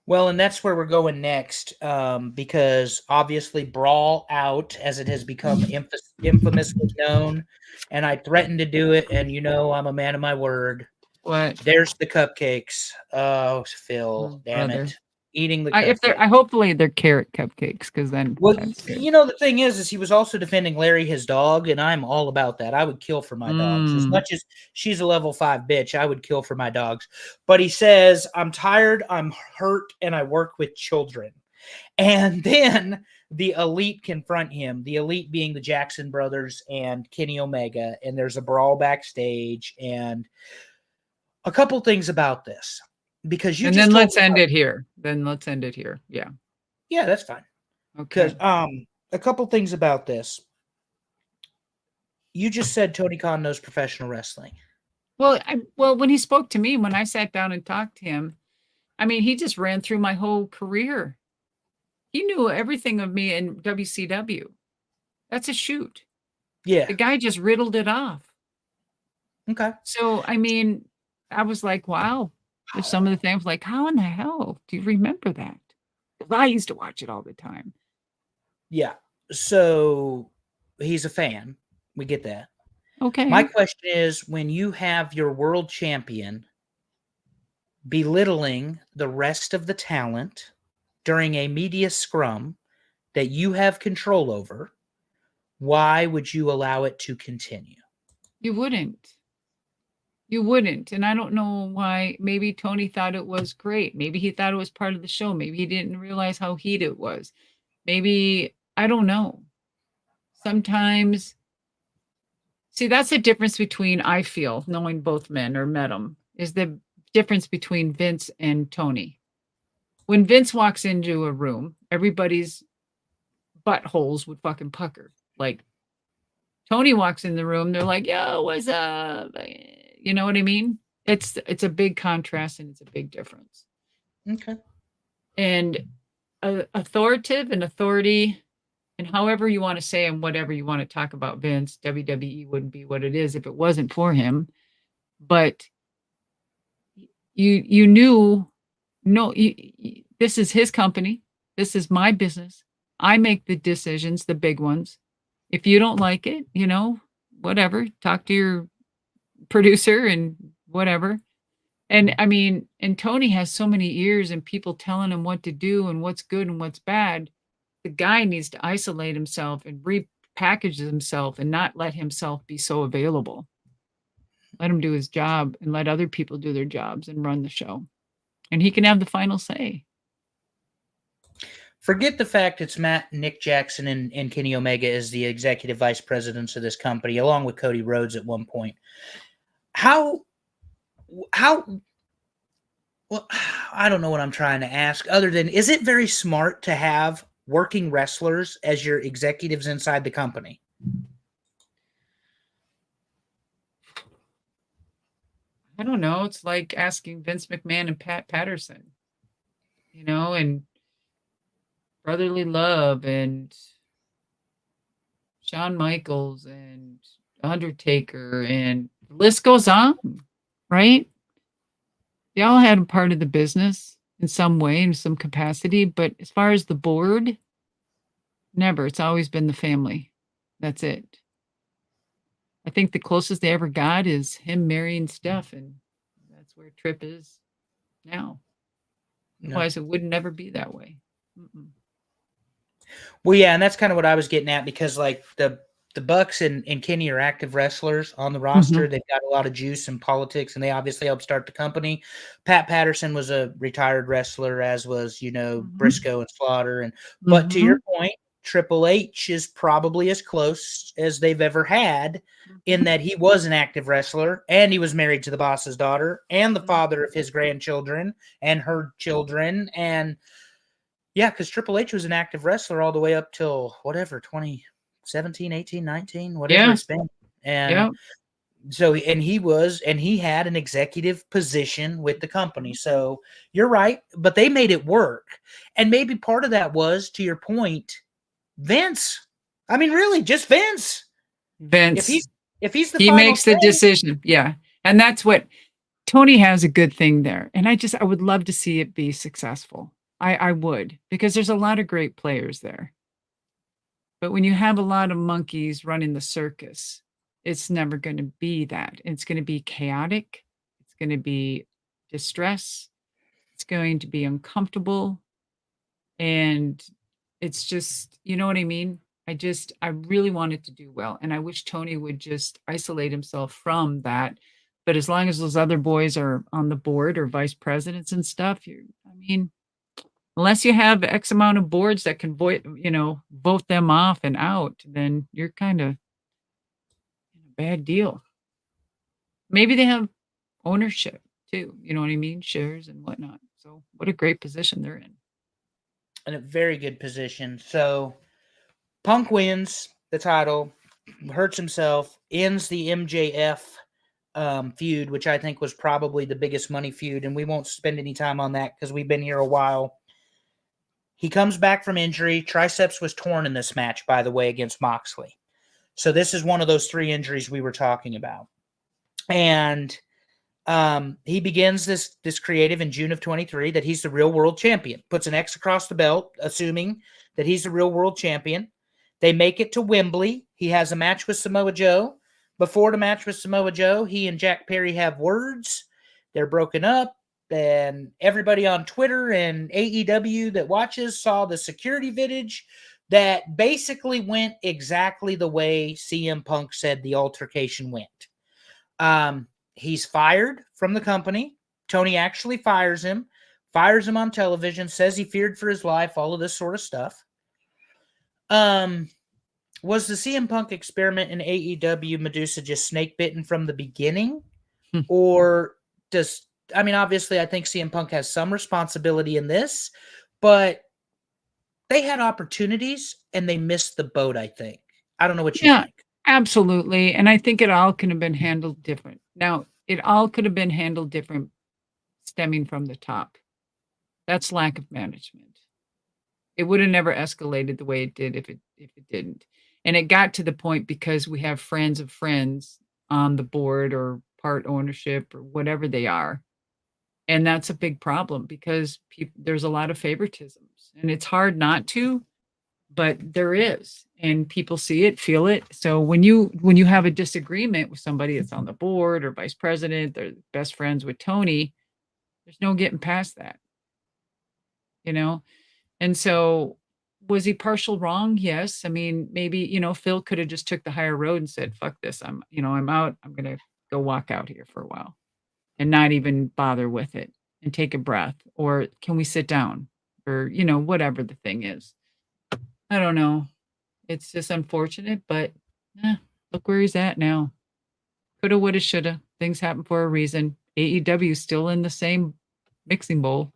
Well, and that's where we're going next, because obviously Brawl Out, as it has become infamously known, and I threatened to do it, and I'm a man of my word. What? There's the cupcakes. Oh, Phil, Oh, damn brother. it. Eating the If they're, cupcake. hopefully they're carrot cupcakes, because then Well, that's good. the thing is he was also defending Larry, his dog, and I'm all about that. I would kill for my dogs. As much as she's a level 5 bitch, I would kill for my dogs. But he says, I'm tired, I'm hurt, and I work with children. And then the Elite confront him, the Elite being the Jackson brothers and Kenny Omega, and there's a brawl backstage. And a couple things about this, because you And just then told let's me end it here. Yeah. yeah, that's fine. Okay. Because a couple things about this. You just said Tony Khan knows professional wrestling. Well, when he spoke to me, when I sat down and talked to him, I mean, he just ran through my whole career. He knew everything of me in WCW. That's a shoot. Yeah. The guy just riddled it off. Okay. So, I mean, I was like, wow. There's some of the things like, how in the hell do you remember that? Because I used to watch it all the time. Yeah. So he's a fan. We get that. Okay. My question is, when you have your world champion belittling the rest of the talent during a media scrum that you have control over, why would you allow it to continue? You wouldn't. You wouldn't. And I don't know why. Maybe Tony thought it was great. Maybe he thought it was part of the show. Maybe he didn't realize how heated it was. Maybe, I don't know. Sometimes, see, that's the difference between, I feel, knowing both men or met them, is the difference between Vince and Tony. When Vince walks into a room, everybody's buttholes would fucking pucker. Like, Tony walks in the room, they're like, yo, what's up? You know what I mean? It's a big contrast and it's a big difference. Okay. And authoritative and authority, and however you want to say and whatever you want to talk about Vince, WWE wouldn't be what it is if it wasn't for him. But you knew, no, this is his company. This is my business. I make the decisions, the big ones. If you don't like it, whatever, talk to your producer and whatever. And I mean, and Tony has so many ears and people telling him what to do and what's good and what's bad. The guy needs to isolate himself and repackage himself and not let himself be so available. Let him do his job and let other people do their jobs and run the show. And he can have the final say. Forget the fact it's Nick Jackson, and Kenny Omega as the executive vice presidents of this company, along with Cody Rhodes at one point. How, well, I don't know what I'm trying to ask, other than, is it very smart to have working wrestlers as your executives inside the company? I don't know. It's like asking Vince McMahon and Pat Patterson, and Brotherly Love and Shawn Michaels and Undertaker, and the list goes on, right? They all had a part of the business in some way, in some capacity, but as far as the board, never. It's always been the family. That's it. I think the closest they ever got is him marrying Steph, and that's where Tripp is now. No. Otherwise, it would never be that way. Mm-mm. Well, yeah, and that's kind of what I was getting at, because like the Bucks and Kenny are active wrestlers on the roster. Mm-hmm. They've got a lot of juice in politics, and they obviously helped start the company. Pat Patterson was a retired wrestler, as was, mm-hmm. Briscoe and Slaughter. And but mm-hmm. to your point, Triple H is probably as close as they've ever had, in that he was an active wrestler and he was married to the boss's daughter and the father of his grandchildren and her children. And yeah, because Triple H was an active wrestler all the way up till whatever, 2017, 18, 19, whatever it's been. And so, and he had an executive position with the company. So you're right, but they made it work. And maybe part of that was, to your point, Vince. I mean, really, just Vince. If he's the he makes the decision. Yeah. And that's what Tony has, a good thing there. And I would love to see it be successful. I would, because there's a lot of great players there. But when you have a lot of monkeys running the circus, it's never going to be that. It's going to be chaotic. It's going to be distress. It's going to be uncomfortable. And it's just, you know what I mean? I really wanted to do well. And I wish Tony would just isolate himself from that. But as long as those other boys are on the board or vice presidents and stuff, I mean, unless you have X amount of boards that can vote them off and out, then you're kind of in a bad deal. Maybe they have ownership too, you know what I mean? Shares and whatnot. So what a great position they're in. In a very good position. So Punk wins the title, hurts himself, ends the MJF feud, which I think was probably the biggest money feud, and we won't spend any time on that because we've been here a while. He comes back from injury. Triceps was torn in this match, by the way, against Moxley. So this is one of those 3 injuries we were talking about. And he begins this creative in June of 23 that he's the real world champion. Puts an X across the belt, assuming that he's the real world champion. They make it to Wembley. He has a match with Samoa Joe. Before the match with Samoa Joe, he and Jack Perry have words. They're broken up. And everybody on Twitter and AEW that watches saw the security footage that basically went exactly the way CM Punk said the altercation went. He's fired from the company. Tony actually fires him on television, says he feared for his life, all of this sort of stuff. Was the CM Punk experiment in AEW Madusa just snake bitten from the beginning? Or obviously I think CM Punk has some responsibility in this, but they had opportunities and they missed the boat, I think. I don't know what you think. Absolutely. And I think it all could have been handled different. Now, it all could have been handled different stemming from the top. That's lack of management. It would have never escalated the way it did if it didn't. And it got to the point because we have friends of friends on the board or part ownership or whatever they are. And that's a big problem because there's a lot of favoritisms. And it's hard not to, but there is, and people see it, feel it. So when you have a disagreement with somebody that's on the board or vice president, they're best friends with Tony, there's no getting past that, And so was he partial wrong? Yes. I mean, maybe, Phil could have just took the higher road and said, fuck this. I'm out. I'm going to go walk out here for a while and not even bother with it and take a breath. Or can we sit down? Or, whatever the thing is. I don't know. It's just unfortunate, but look where he's at now. Coulda, woulda, shoulda. Things happen for a reason. AEW is still in the same mixing bowl.